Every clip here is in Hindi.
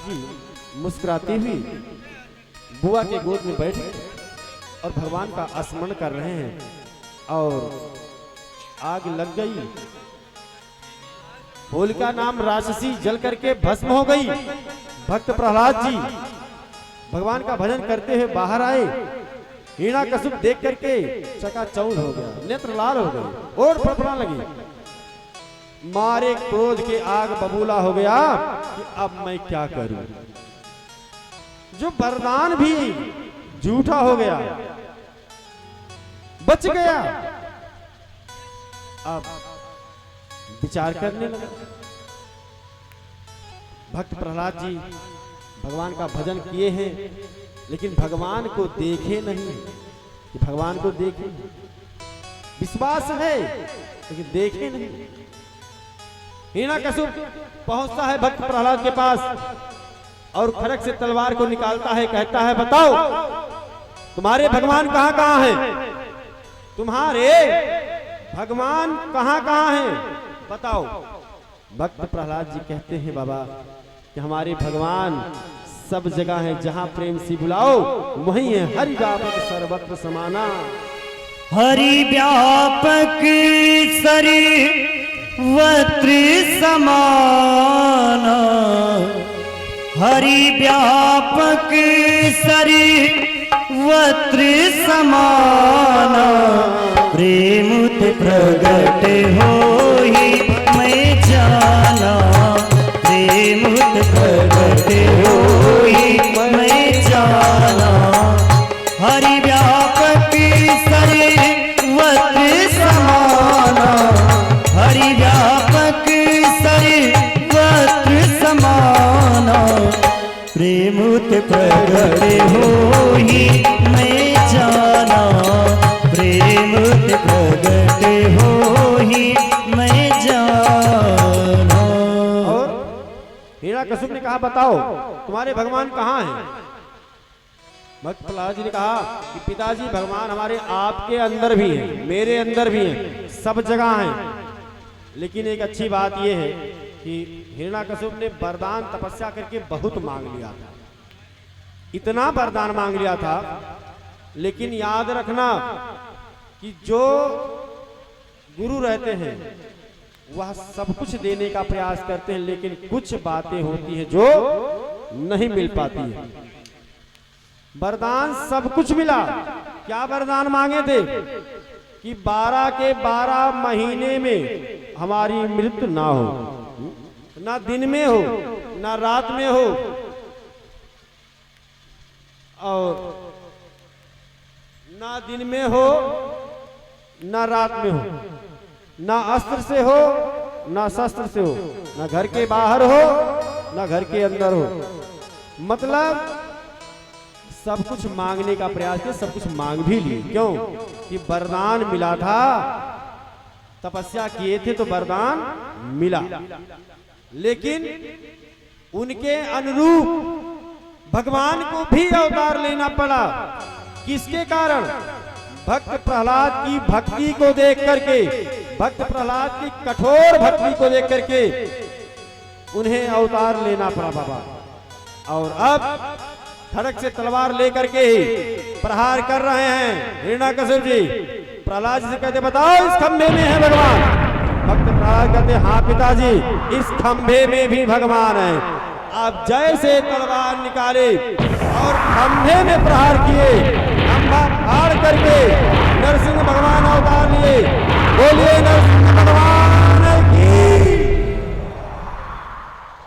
जी मुस्कुराती हुई बुआ के गोद में बैठ और भगवान का स्मरण कर रहे हैं और आग लग गई। होलिका नाम राक्षसी जल करके भस्म हो गई। भक्त प्रहलाद जी भगवान का भजन करते हुए बाहर आए। हिरण्याकश्यप देख करके चकाचौंध हो गया, नेत्र लाल हो गए और फड़फड़ाने लगी। मारे क्रोध के आग बबूला हो गया कि अब मैं क्या करूं। जो वरदान भी झूठा हो गया, बच गया। अब विचार करने लगे। भक्त प्रहलाद जी भगवान का भजन किए हैं लेकिन भगवान को देखे नहीं कि भगवान को देखे। विश्वास है लेकिन देखे नहीं। हिरण्याकश्यप पहुंचता है भक्त प्रहलाद के पास और खड़ग से तलवार को निकालता है, कहता है बताओ तुम्हारे भगवान कहां कहां हैं? तुम्हारे भगवान कहां कहां हैं बताओ। भक्त प्रहलाद जी कहते हैं बाबा कि हमारे भगवान सब जगह है, जहां प्रेम से बुलाओ वहीं है। हरि व्यापक सर्वत्र समाना, हरि व्यापक सर्वत्र समाना, हरि व्यापक सर्वत्र समाना। प्रेम प्रगट होई मैं जाना, प्रेम प्रगट होई मैं जाना। हरि व्यापक सर्वत्र समाना, हरि व्यापक सर्वत्र समाना। प्रेम प्रगट होई मैं जाना, प्रेम प्रगट होई मैं जाना। और हिरण्याकश्यप ने कहा बताओ तुम्हारे भगवान कहां हैं? भक्त प्रहलाद जी ने कहा कि पिताजी भगवान हमारे आपके अंदर भी हैं, मेरे अंदर भी हैं, सब जगह हैं। लेकिन एक अच्छी बात यह है कि हिरण्याकश्यप ने वरदान तपस्या करके बहुत मांग लिया था, इतना वरदान मांग लिया था। लेकिन याद रखना कि जो गुरु रहते हैं वह सब कुछ देने का प्रयास करते हैं, लेकिन कुछ बातें होती हैं जो नहीं मिल पाती है। वरदान सब कुछ मिला। क्या वरदान मांगे थे कि 12 के 12 महीने में हमारी मृत्यु ना हो, ना दिन में हो ना रात में हो, और ना दिन में हो ना रात में हो, ना अस्त्र से हो ना शस्त्र से हो, ना घर के बाहर हो ना घर के अंदर हो। मतलब सब कुछ मांगने का प्रयास किया, सब कुछ मांग भी लिए। क्यों कि वरदान मिला था, तपस्या किए थे तो वरदान मिला। लेकिन उनके अनुरूप भगवान को भी अवतार लेना पड़ा। किसके कारण? भक्त प्रहलाद की भक्ति को देख करके, भक्त प्रहलाद की कठोर भक्ति को देख करके उन्हें अवतार लेना पड़ा बाबा। और अब खड़ग से तलवार लेकर के ही प्रहार कर रहे हैं हिरण्याकश्यप जी। प्रहलाद जी से कहते बताओ इस खंभे में है भगवान? भक्त प्रहलाद कहते हाँ पिताजी इस खंभे में भी भगवान है। आप जैसे तलवार निकाले और खंभे में प्रहार किए, खंभा फाड़ करके नरसिंह भगवान अवतार लिए। बोलिए नरसिंह भगवान की।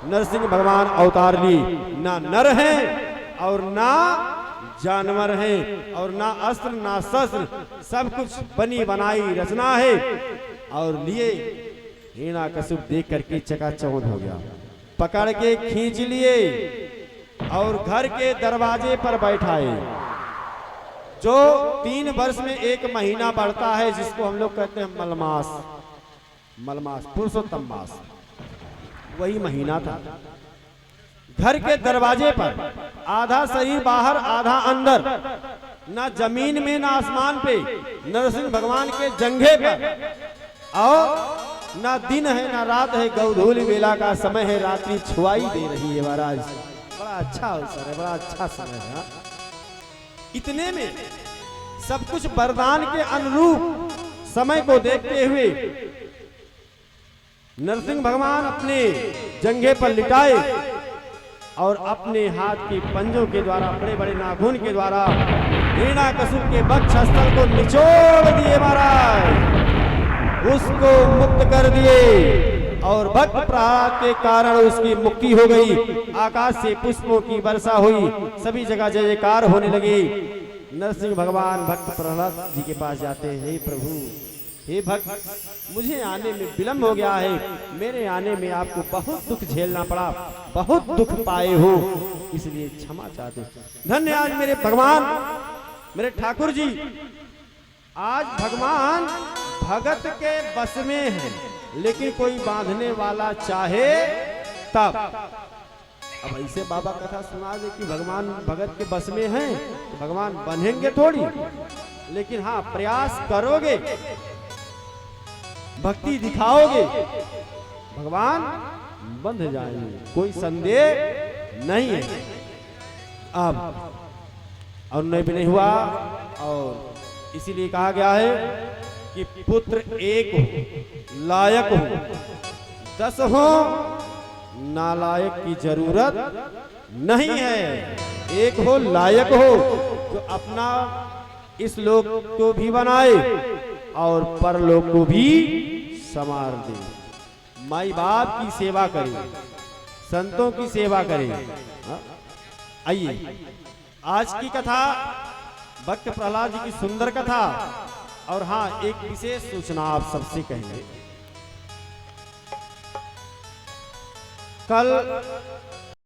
नरसिंह भगवान अवतार लिए। ना नर है और ना जानवर है और ना अस्त्र ना शस्त्र, सब कुछ बनी बनाई रचना है। और लिए हिरण्याकश्यप देख करके चकाचौंध हो गया, पकड़ के खींच लिए और घर के दरवाजे पर बैठाए। जो 3 वर्ष में 1 महीना बढ़ता है जिसको हम लोग कहते हैं मलमास, मलमास पुरुषोत्तम मास, वही महीना था। घर के दरवाजे पर आधा शरीर बाहर आधा अंदर, ना जमीन में ना आसमान पे, नरसिंह भगवान के जंघे पर। और ना दिन है ना रात है, गौधूली बेला का समय है, रात्रि छुआई दे रही है महाराज। बड़ा अच्छा अवसर है, बड़ा अच्छा समय है। इतने में सब कुछ वरदान के अनुरूप समय को देखते हुए नरसिंह भगवान अपने जंघे पर लिटाए और अपने हाथ के पंजों के द्वारा, बड़े बड़े नाखून के द्वारा हिरण्याकश्यप के वक्षस्थल को निचोड़ दिए महाराज, उसको मुक्त कर दिए और भक्त प्रहलाद के कारण उसकी मुक्ति हो गई। आकाश से पुष्पों की वर्षा हुई, सभी जगह जय जयकार होने लगी। नरसिंह भगवान भक्त प्रहलाद जी के पास जाते हैं, हे प्रभु, हे भक्त, मुझे आने में विलंब हो गया है, मेरे आने में आपको बहुत दुख झेलना पड़ा, बहुत दुख पाए हो, इसलिए क्षमा चाहते। धन्य आज मेरे भगवान, मेरे ठाकुर जी, आज भगवान भगत के बस में है, लेकिन कोई बांधने वाला चाहे तब। अब ऐसे बाबा कथा सुना दे कि भगवान भगत के बस में हैं, तो भगवान बंधेंगे थोड़ी, लेकिन हाँ प्रयास करोगे, भक्ति दिखाओगे, भगवान बंध जाएंगे, कोई संदेह नहीं है। अब और भी नहीं हुआ, और इसीलिए कहा गया है कि पुत्र एक हो, लायक हो, 10 हो, नालायक की जरूरत नहीं है। एक हो, लायक हो, तो अपना इस लोक को भी बनाए और परलोक को भी संवार दे, माई बाप की सेवा करे, संतों की सेवा करे। आइए आज की कथा भक्त प्रहलाद जी की सुंदर कथा, और हाँ एक विशेष सूचना आप सबसे कहेंगे। कल